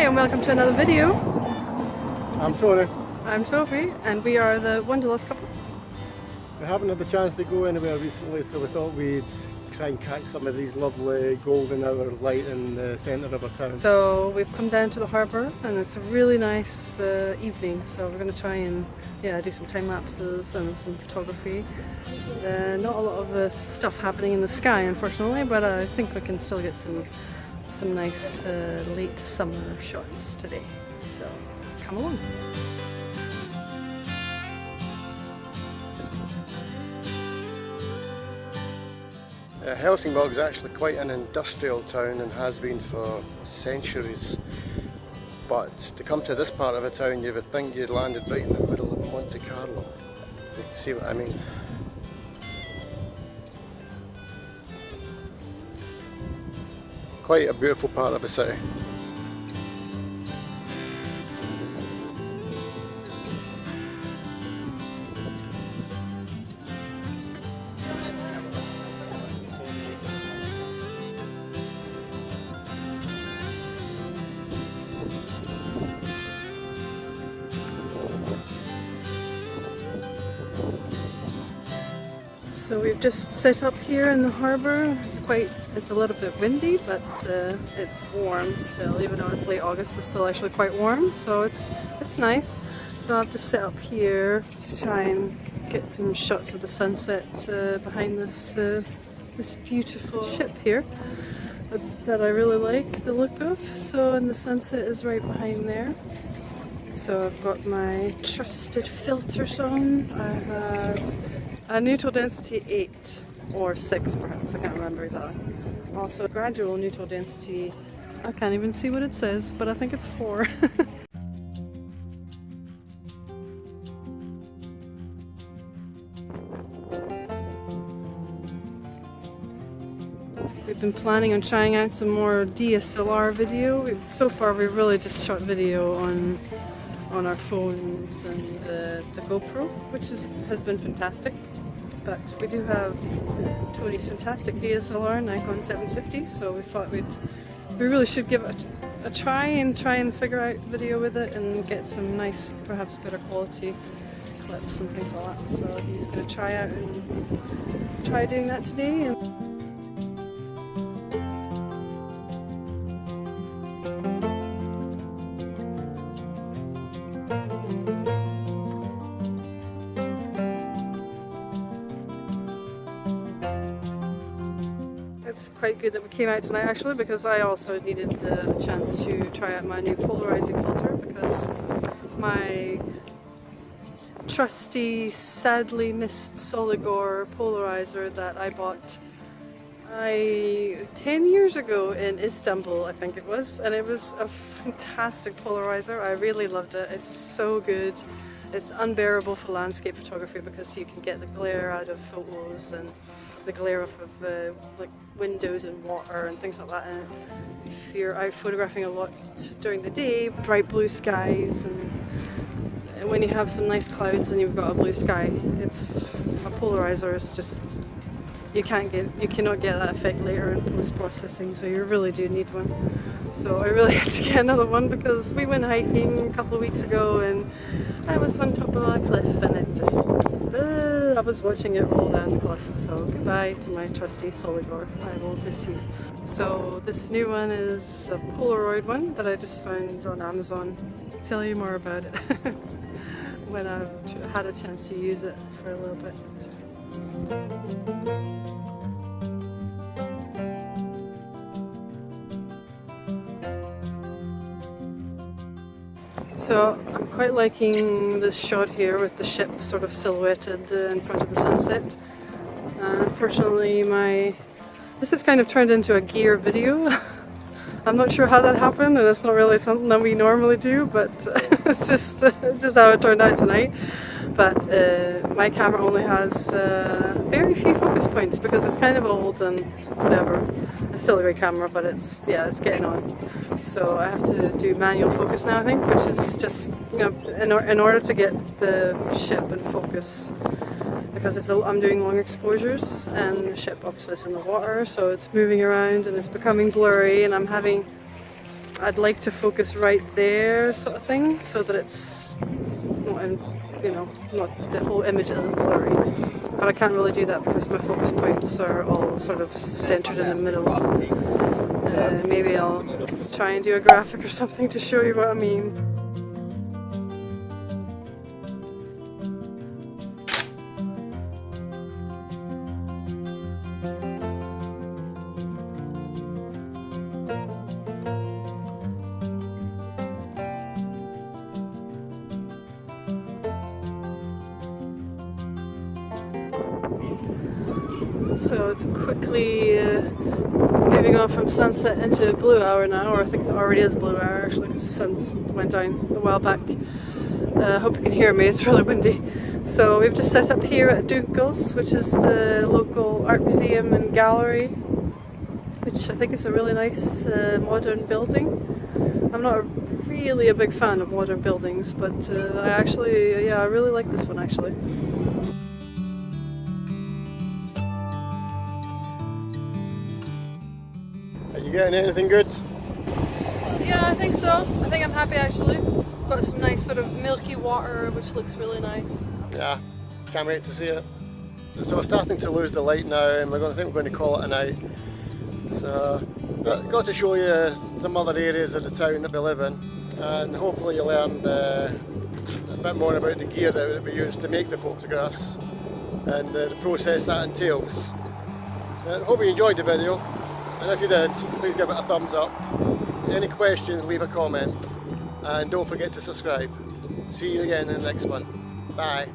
and welcome to another video. I'm Tony. I'm Sophie, and we are the Wanderlust couple. We haven't had the chance to go anywhere recently, so we thought we'd try and catch some of these lovely golden hour light in the centre of our town. So we've come down to the harbour, and it's a really nice evening, so we're going to try and do some time lapses and some photography. Not a lot of stuff happening in the sky, unfortunately, but I think we can still get some nice late summer shots today. So come along. Helsingborg is actually quite an industrial town and has been for centuries, but to come to this part of a town you would think you'd landed right in the middle of Monte Carlo. You see what I mean? Quite a beautiful part of the city. So we've just set up here in the harbour. It's a little bit windy, but it's warm still. Even though it's late August, it's still actually quite warm, so it's nice. So I've just set up here to try and get some shots of the sunset behind this beautiful ship here that I really like the look of. So, and the sunset is right behind there. So I've got my trusted filters on. I have a neutral density 8 or 6 perhaps, I can't remember exactly. Also gradual neutral density, I can't even see what it says, but I think it's 4. We've been planning on trying out some more DSLR video. So far we've really just shot video on our phones and the GoPro, which has been fantastic. But we do have Tony's fantastic DSLR, Nikon D750, so we thought we really should give it a try and figure out video with it and get some nice, perhaps better quality clips and things like that. So he's going to try out and try doing that today. It's quite good that we came out tonight actually, because I also needed a chance to try out my new polarizing filter, because my trusty, sadly missed Soligor polarizer that I bought 10 years ago in Istanbul, I think it was, and it was a fantastic polarizer. I really loved it. It's so good. It's unbearable for landscape photography because you can get the glare out of photos and the glare off of like windows and water and things like that. And if you're out photographing a lot during the day, bright blue skies, and when you have some nice clouds and you've got a blue sky, a polarizer is just, you cannot get that effect later in post-processing, so you really do need one. So I really had to get another one because we went hiking a couple of weeks ago and I was on top of a cliff and it just, I was watching it roll down the cliff. So goodbye to my trusty Soligor, I will miss you. So this new one is a Polaroid one that I just found on Amazon. I'll tell you more about it when I've had a chance to use it for a little bit. So I'm quite liking this shot here with the ship sort of silhouetted in front of the sunset. Unfortunately this has kind of turned into a gear video. I'm not sure how that happened, and it's not really something that we normally do, but it's just how it turned out tonight. But my camera only has very few focus points because it's kind of old and whatever. It's still a great camera, but it's getting on. So I have to do manual focus now, I think, which is just, you know, in order to get the ship in focus, because I'm doing long exposures and the ship obviously is in the water, so it's moving around and it's becoming blurry, and I'm having I'd like to focus right there, sort of thing, so that it's not in, you know, not the whole image isn't blurry. But I can't really do that because my focus points are all sort of centered in the middle. Maybe I'll try and do a graphic or something to show you what I mean. So it's quickly moving on from sunset into blue hour now, or I think it already is blue hour actually because the sun went down a while back. I hope you can hear me, it's really windy. So we've just set up here at Dunkels, which is the local art museum and gallery, which I think is a really nice modern building. I'm not really a big fan of modern buildings, but I really like this one actually. Are you getting anything good? Yeah, I think so. I think I'm happy actually. Got some nice sort of milky water which looks really nice. Yeah, can't wait to see it. So we're starting to lose the light now and we're going to call it a night. So got to show you some other areas of the town that we live in, and hopefully you learned a bit more about the gear that we use to make the photographs and the process that entails. I hope you enjoyed the video, and if you did, please give it a thumbs up. Any questions, leave a comment, and don't forget to subscribe. See you again in the next one. Bye.